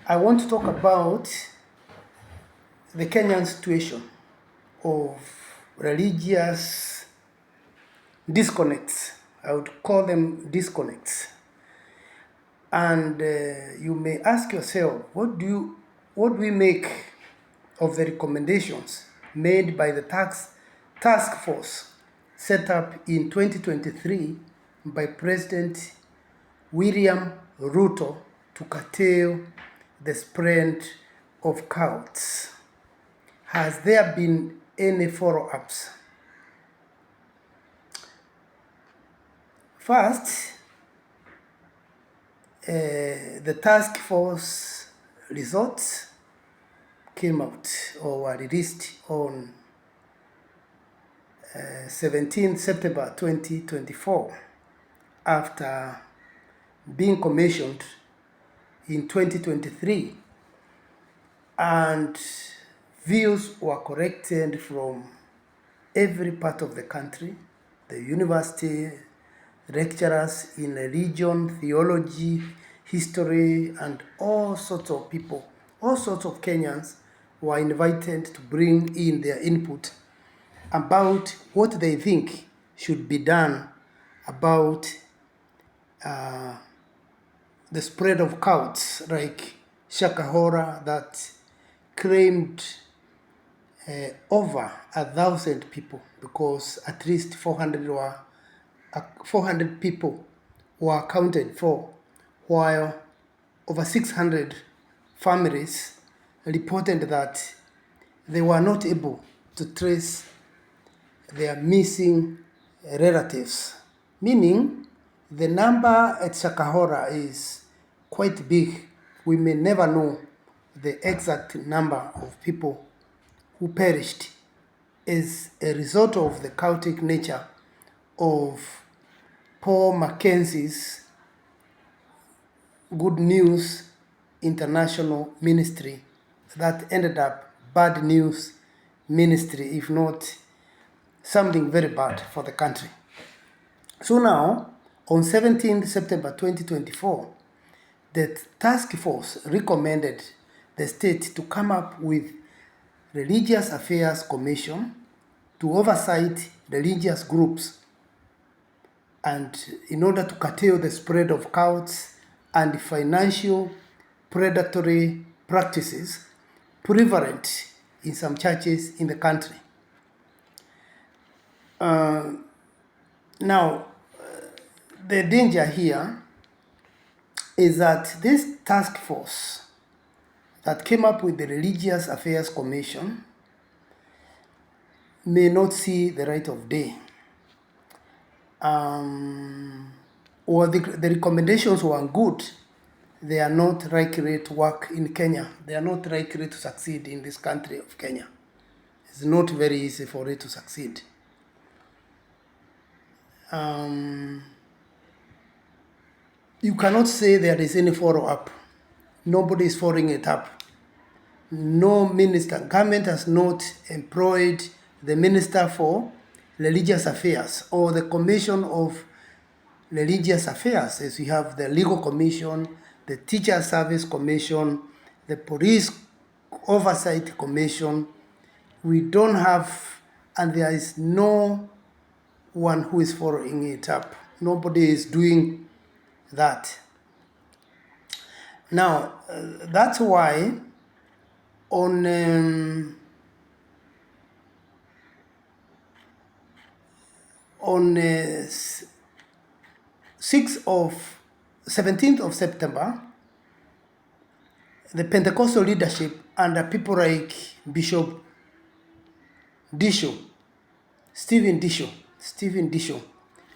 I want to talk about the Kenyan situation of religious disconnects. I would call them disconnects. And you may ask yourself, what do we make of the recommendations made by the task force set up in 2023 by President William Ruto to curtail the spread of cults? Has there been any follow-ups? First, the task force results came out or were released on 17 September 2024 after being commissioned in 2023, and views were collected from every part of the country, the university, lecturers in religion, theology, history, and all sorts of people, all sorts of Kenyans were invited to bring in their input about what they think should be done about the spread of cults like Shakahora that claimed over 1,000 people, because at least 400 people were accounted for, while over 600 families reported that they were not able to trace their missing relatives, meaning the number at Shakahora is quite big. We may never know the exact number of people who perished as a result of the cultic nature of Paul Mackenzie's Good News International Ministry that ended up bad news ministry, if not something very bad for the country. So now, on 17 September 2024, the task force recommended the state to come up with Religious Affairs Commission to oversight religious groups, and in order to curtail the spread of cults and financial predatory practices prevalent in some churches in the country. Now, the danger here is that this task force that came up with the Religious Affairs Commission may not see the light of day. Or the recommendations were good, they are not likely to work in Kenya. They are not likely to succeed in this country of Kenya. It's not very easy for it to succeed. You cannot say there is any follow-up. Nobody is following it up. No minister, government has not employed the Minister for Religious Affairs or the Commission of Religious Affairs, as we have the Legal Commission, the Teacher Service Commission, the Police Oversight Commission. We don't have, and there is no one who is following it up. Nobody is doing that. Now, that's why on 17th of September, the Pentecostal leadership under people like Bishop Stephen Disho,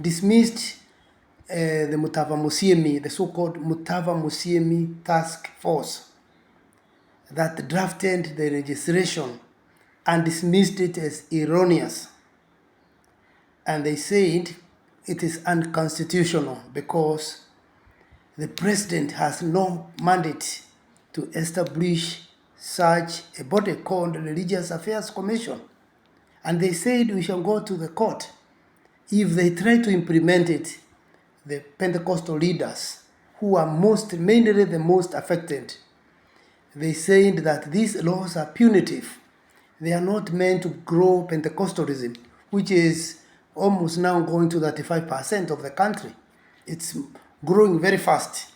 dismissed the Mutava Musiemi, the so-called Mutava Musiemi task force that drafted the legislation, and dismissed it as erroneous. And they said it is unconstitutional because the president has no mandate to establish such a body called the Religious Affairs Commission. And they said we shall go to the court. If they try to implement it, the Pentecostal leaders, who are mainly the most affected, They said that these laws are punitive. They are not meant to grow Pentecostalism, which is almost now going to 35% of the country. It's growing very fast.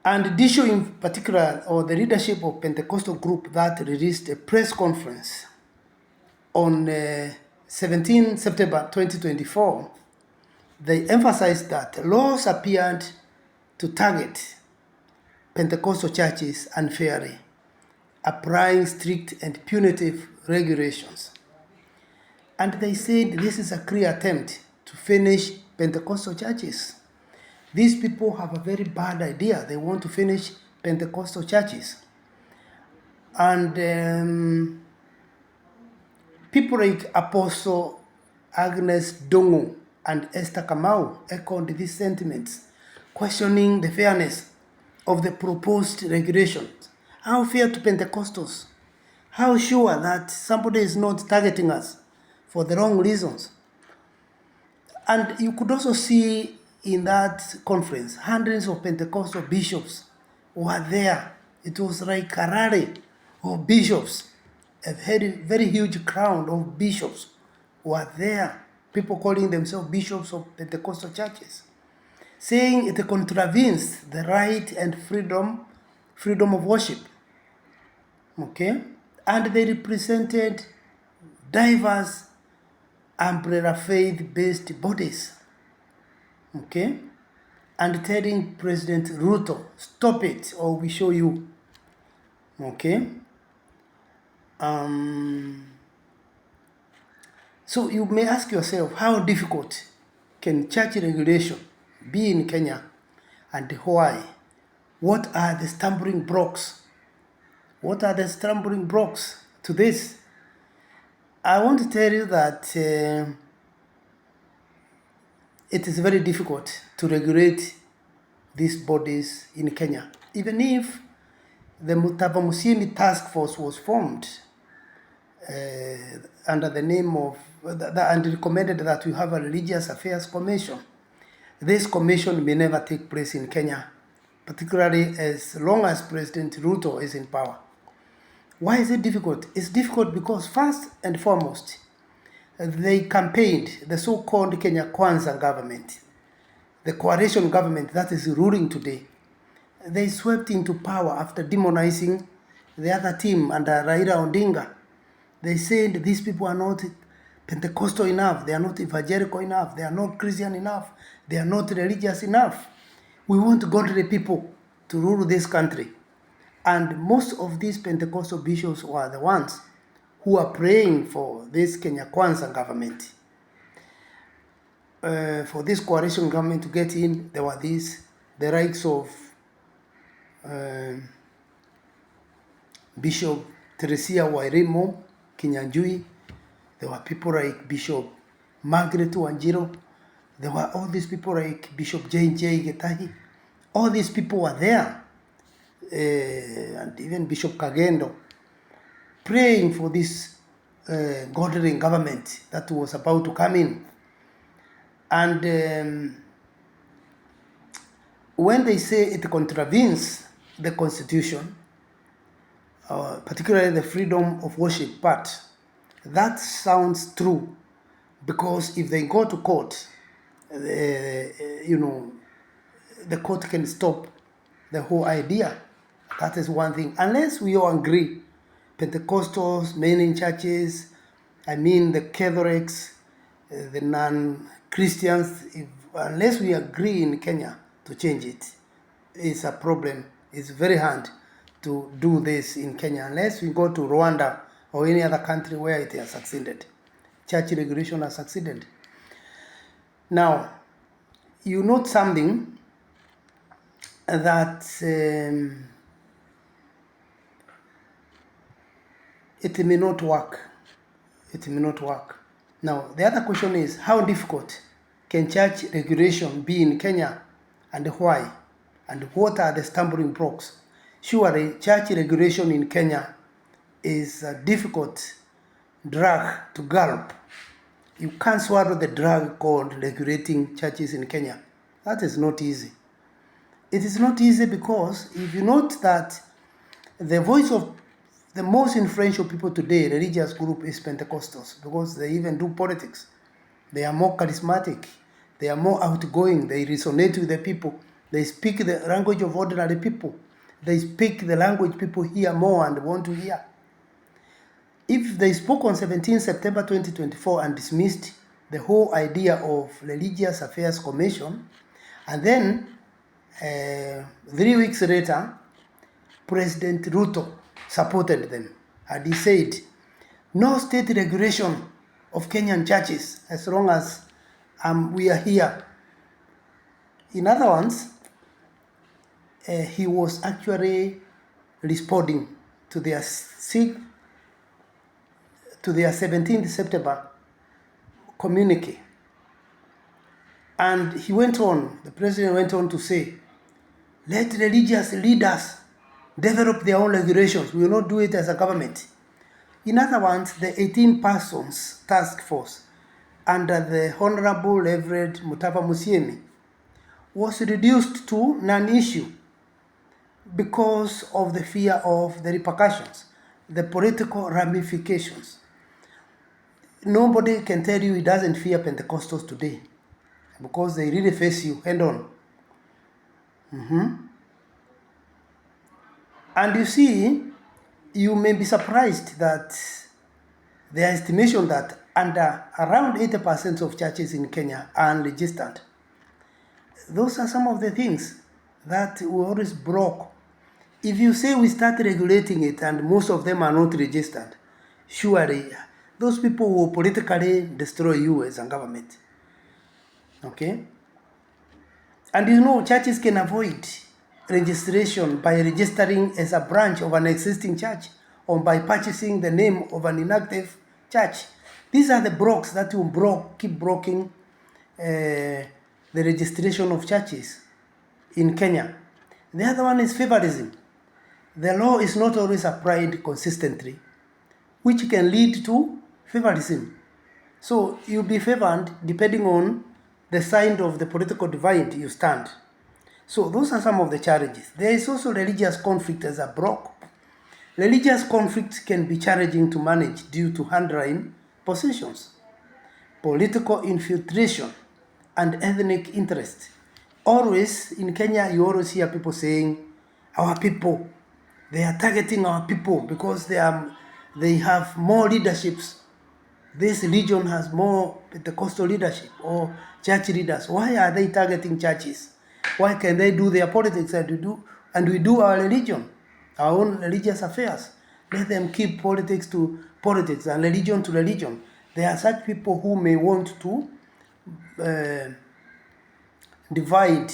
And the issue in particular, or the leadership of Pentecostal group that released a press conference on 17 September 2024, they emphasized that laws appeared to target Pentecostal churches unfairly, applying strict and punitive regulations. And they said this is a clear attempt to finish Pentecostal churches. These people have a very bad idea. They want to finish Pentecostal churches. And people like Apostle Agnes Dongo and Esther Kamau echoed these sentiments, questioning the fairness of the proposed regulations. How fair to Pentecostals? How sure that somebody is not targeting us for the wrong reasons? And you could also see in that conference, hundreds of Pentecostal bishops were there. It was like a rally of bishops, a very, very huge crowd of bishops were there. People calling themselves bishops of Pentecostal churches, saying it contravenes the right and freedom of worship. Okay? And they represented diverse umbrella faith-based bodies. Okay? And telling President Ruto, stop it or we show you. Okay? So you may ask yourself, how difficult can church regulation be in Kenya and why? What are the stumbling blocks? What are the stumbling blocks to this? I want to tell you that it is very difficult to regulate these bodies in Kenya. Even if the Mutava Musyimi task force was formed under the name of, and recommended that we have a religious affairs commission, this commission may never take place in Kenya, particularly as long as President Ruto is in power. Why is it difficult? It's difficult because first and foremost, they campaigned the so-called Kenya Kwanza government, the coalition government that is ruling today. They swept into power after demonizing the other team under Raila Odinga. They said these people are not Pentecostal enough, they are not evangelical enough, they are not Christian enough, they are not religious enough. We want godly people to rule this country. And most of these Pentecostal bishops were the ones who are praying for this Kenya Kwanza government. For this coalition government to get in, there were the likes of Bishop Teresia Wairimo Kinyanjui. There were people like Bishop Margaret Wanjiro. There were all these people like Bishop J.J. Getahi. All these people were there. And even Bishop Kagendo, praying for this godly government that was about to come in. And when they say it contravenes the constitution, particularly the freedom of worship part, that sounds true, because if they go to court, the court can stop the whole idea. That is one thing. Unless we all agree, Pentecostals, many churches, the Catholics, the non-Christians, unless we agree in Kenya to change it, it's a problem. It's very hard to do this in Kenya, unless we go to Rwanda or any other country where it has succeeded. Church regulation has succeeded. Now, you note something that it may not work. It may not work. Now, the other question is, how difficult can church regulation be in Kenya, and why? And what are the stumbling blocks? Surely, church regulation in Kenya is a difficult drug to gulp. You can't swallow the drug called regulating churches in Kenya. That is not easy. It is not easy because if you note that The voice of the most influential people today, religious group, is Pentecostals, because they even do politics. They are more charismatic. They are more outgoing. They resonate with the people. They speak the language of ordinary people. They speak the language people hear more and want to hear. If they spoke on 17 September 2024 and dismissed the whole idea of Religious Affairs Commission, and then 3 weeks later, President Ruto supported them, and he said, no state regulation of Kenyan churches as long as we are here. In other words, he was actually responding to their 17th September communique. And he went on, the president went on to say, let religious leaders develop their own regulations. We will not do it as a government. In other words, the 18 persons task force under the Honorable Reverend Mutava Musiemi was reduced to non-issue because of the fear of the repercussions, the political ramifications. Nobody can tell you he doesn't fear Pentecostals today, because they really face you head on. And you see, you may be surprised that the estimation that under around 80% of churches in Kenya are unregistered. Those are some of the things that we always broke. If you say we start regulating it and most of them are not registered, surely those people will politically destroy you as a government. Okay? And you know, churches can avoid registration by registering as a branch of an existing church or by purchasing the name of an inactive church. These are the blocks that will keep blocking the registration of churches in Kenya. The other one is favorism. The law is not always applied consistently, which can lead to favorism. So you'll be favored depending on the side of the political divide you stand. So those are some of the challenges. There is also religious conflict as a block. Religious conflicts can be challenging to manage due to underlying positions, political infiltration, and ethnic interest. Always in Kenya, you always hear people saying, our people, they are targeting our people because they have more leaderships. This region has more Pentecostal leadership or church leaders. Why are they targeting churches? Why can they do their politics and we do our religion, our own religious affairs? Let them keep politics to politics and religion to religion. There are such people who may want to divide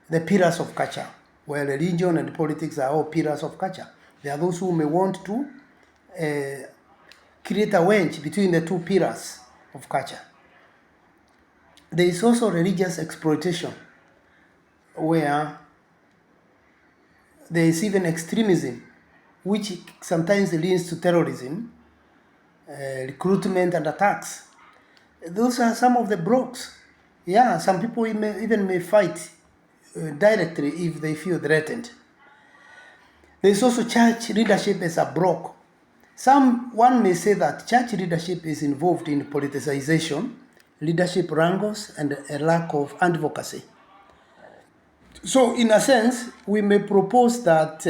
the pillars of culture, where religion and politics are all pillars of culture. There are those who may want to create a wedge between the two pillars of culture. There is also religious exploitation, where there is even extremism, which sometimes leads to terrorism, recruitment and attacks. Those are some of the blocks. Yeah, some people may fight directly if they feel threatened. There is also church leadership as a block. One may say that church leadership is involved in politicization, leadership wrangles, and a lack of advocacy. So in a sense, we may propose that,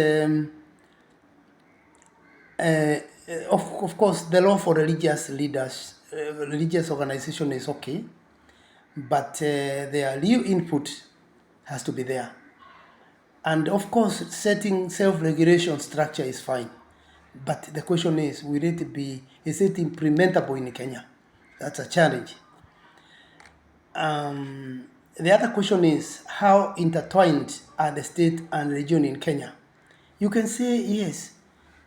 of course, the law for religious leaders, religious organization is okay, but their real input has to be there. And of course, setting self-regulation structure is fine. But the question is, is it implementable in Kenya? That's a challenge. The other question is, how intertwined are the state and region in Kenya? You can say, yes,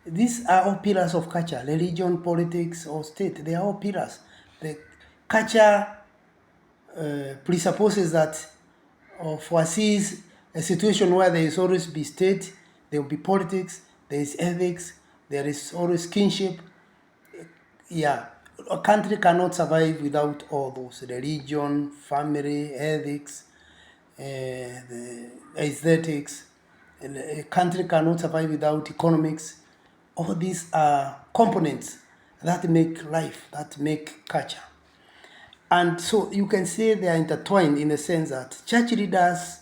these are all pillars of culture, religion, politics, or state. They are all pillars. The culture presupposes that, or foresees a situation where there is always be state, there will be politics, there is ethics, there is always kinship. Yeah, a country cannot survive without all those: religion, family, ethics, the aesthetics, A country cannot survive without economics. All these are components that make life, that make culture. And so you can say they are intertwined in the sense that church leaders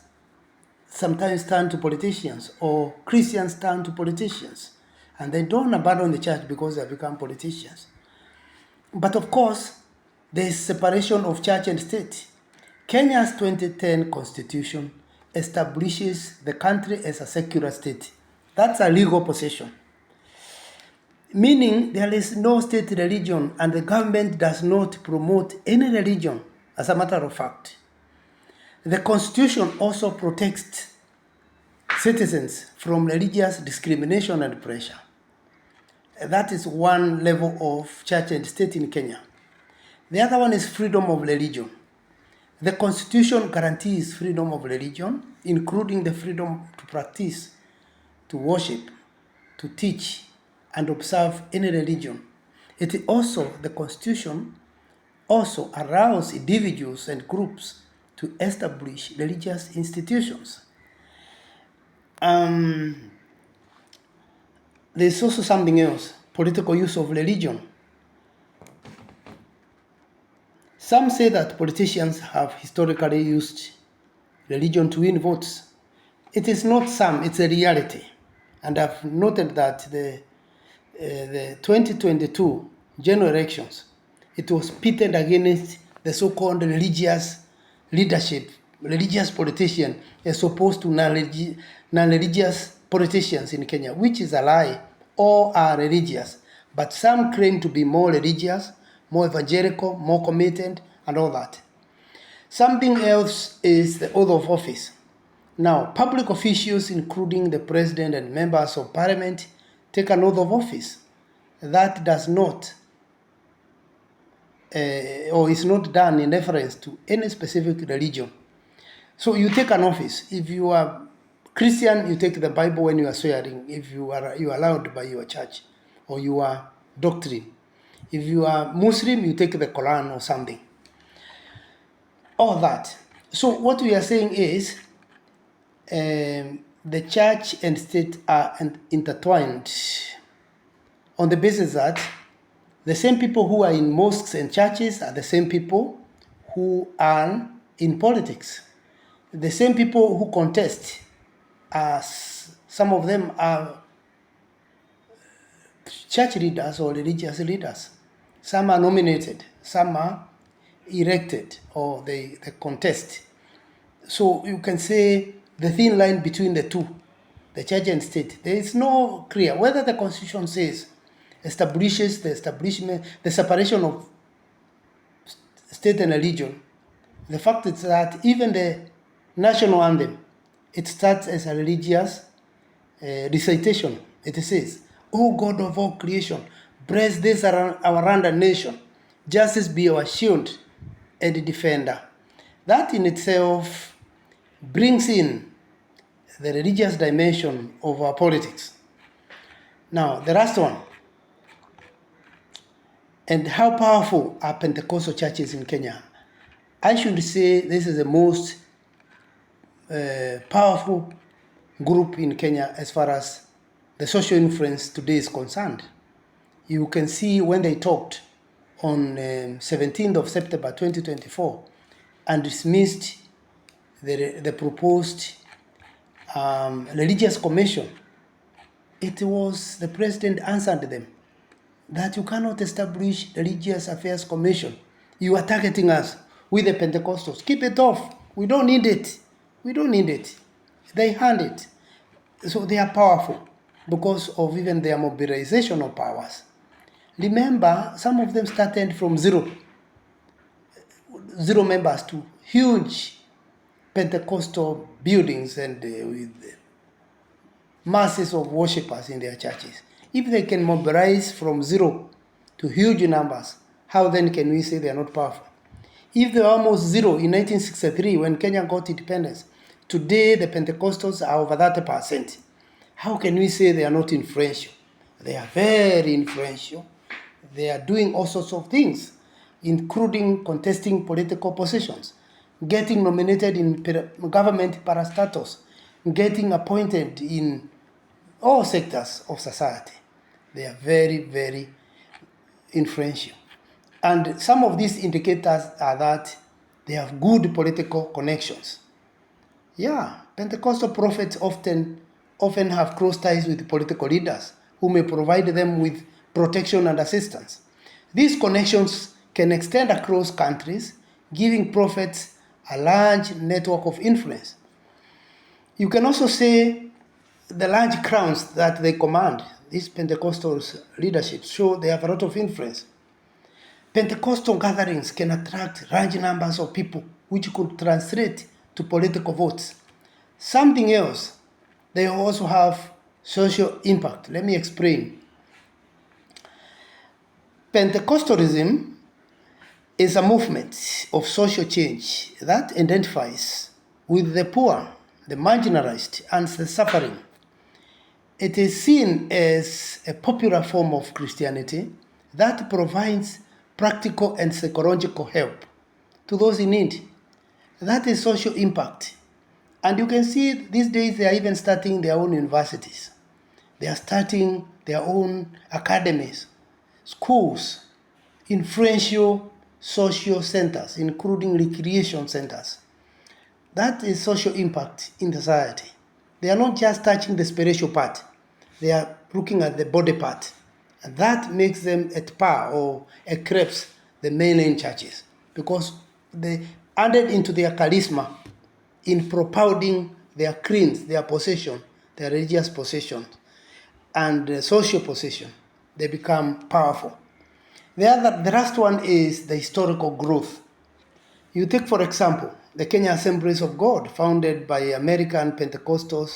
sometimes turn to politicians, or Christians turn to politicians, and they don't abandon the church because they have become politicians. But of course, there is separation of church and state. Kenya's 2010 constitution establishes the country as a secular state. That's a legal position, meaning there is no state religion and the government does not promote any religion, as a matter of fact. The constitution also protects citizens from religious discrimination and pressure. That is one level of church and state in Kenya. The other one is freedom of religion. The constitution guarantees freedom of religion, including the freedom to practice, to worship, to teach, and observe any religion. The constitution also allows individuals and groups to establish religious institutions. There's also something else, political use of religion. Some say that politicians have historically used religion to win votes. It is not some, it's a reality. And I've noted that the 2022 general elections, it was pitted against the so-called religious leadership, religious politician, as opposed to non-religious politicians in Kenya, which is a lie. All are religious, but some claim to be more religious, more evangelical, more committed, and all that. Something else is the oath of office. Now, public officials, including the president and members of parliament, take an oath of office. That does not, or is not done in reference to any specific religion. So you take an office. If you are Christian, you take the Bible when you are swearing, if you are allowed by your church or your doctrine. If you are Muslim, you take the Quran or something. All that. So what we are saying is the church and state are intertwined on the basis that the same people who are in mosques and churches are the same people who are in politics. The same people who contest, some of them are church leaders or religious leaders. Some are nominated, some are elected, or they contest. So you can say the thin line between the two, the church and state, there is no clear whether the constitution says establishes the separation of state and religion. The fact is that even the national anthem, it starts as a religious recitation. It says, "O God of all creation, bless this our random nation, justice be our shield and defender." That in itself brings in the religious dimension of our politics. Now, the last one, and how powerful are Pentecostal churches in Kenya? I should say this is the most powerful group in Kenya as far as the social influence today is concerned. You can see when they talked on 17th of September 2024 and dismissed the proposed religious commission, it was the president answered them that you cannot establish religious affairs commission. You are targeting us with the Pentecostals. Keep it off. We don't need it. We don't need it. They hand it. So they are powerful because of even their mobilization of powers. Remember, some of them started from zero members to huge Pentecostal buildings and with masses of worshippers in their churches. If they can mobilize from zero to huge numbers, how then can we say they are not powerful? If they were almost zero in 1963 when Kenya got independence, today the Pentecostals are over 30%. How can we say they are not influential? They are very influential. They are doing all sorts of things, including contesting political positions, getting nominated in government parastatus, getting appointed in all sectors of society. They are very, very influential. And some of these indicators are that they have good political connections. Yeah, Pentecostal prophets often have close ties with political leaders who may provide them with protection and assistance. These connections can extend across countries, giving prophets a large network of influence. You can also say the large crowns that they command, these Pentecostal leaderships, show they have a lot of influence. Pentecostal gatherings can attract large numbers of people, which could translate to political votes. Something else, they also have social impact. Let me explain. Pentecostalism is a movement of social change that identifies with the poor, the marginalized, and the suffering. It is seen as a popular form of Christianity that provides practical and psychological help to those in need. That is social impact. And you can see these days they are even starting their own universities. They are starting their own academies, schools, influential social centers, including recreation centers. That is social impact in society. They are not just touching the spiritual part. They are looking at the body part. And that makes them at par or eclipse the mainline churches because they added into their charisma in propounding their creeds, their possession, their religious possession, and social possession. They become powerful. The last one is the historical growth. You take, for example, the Kenya Assemblies of God, founded by American Pentecostal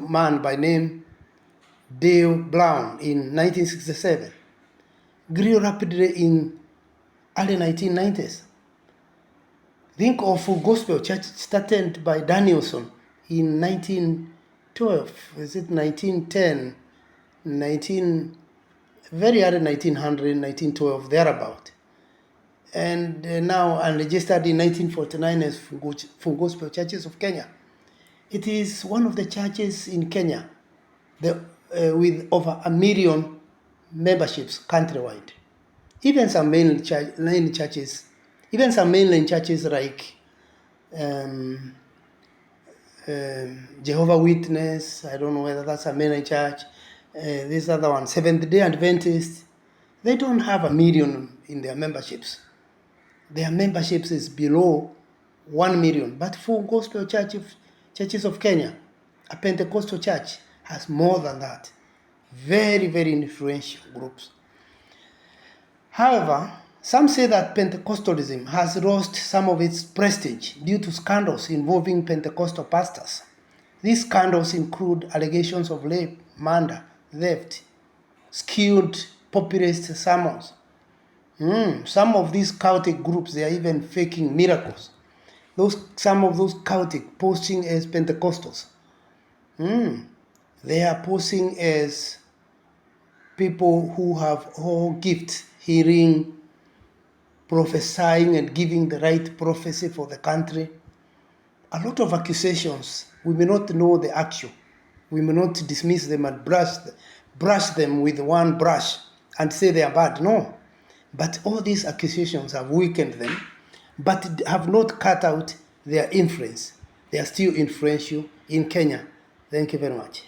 man by name Dale Brown in 1967, grew rapidly in early 1990s. Think of Full Gospel Church started by Danielson in 1912, is it 1910, very early 1900, 1912, thereabout. And now unregistered in 1949 as Full Gospel Churches of Kenya. It is one of the churches in Kenya with over 1 million memberships countrywide. Even some mainland churches like Jehovah Witness, I don't know whether that's a mainland church, this other one, Seventh-day Adventists, they don't have 1 million in their memberships. Their memberships is below 1 million. But Full Gospel Churches of Kenya, a Pentecostal church, has more than that. Very, very influential groups. However, some say that Pentecostalism has lost some of its prestige due to scandals involving Pentecostal pastors. These scandals include allegations of rape, murder, theft, skewed populist sermons. Some of these cultic groups, they are even faking miracles. Some of those cultic posting as Pentecostals. They are posing as people who have all gifts, hearing, prophesying, and giving the right prophecy for the country. A lot of accusations. We may not know the actual. We may not dismiss them and brush them with one brush and say they are bad. No. But all these accusations have weakened them, but have not cut out their influence. They are still influential in Kenya. Thank you very much.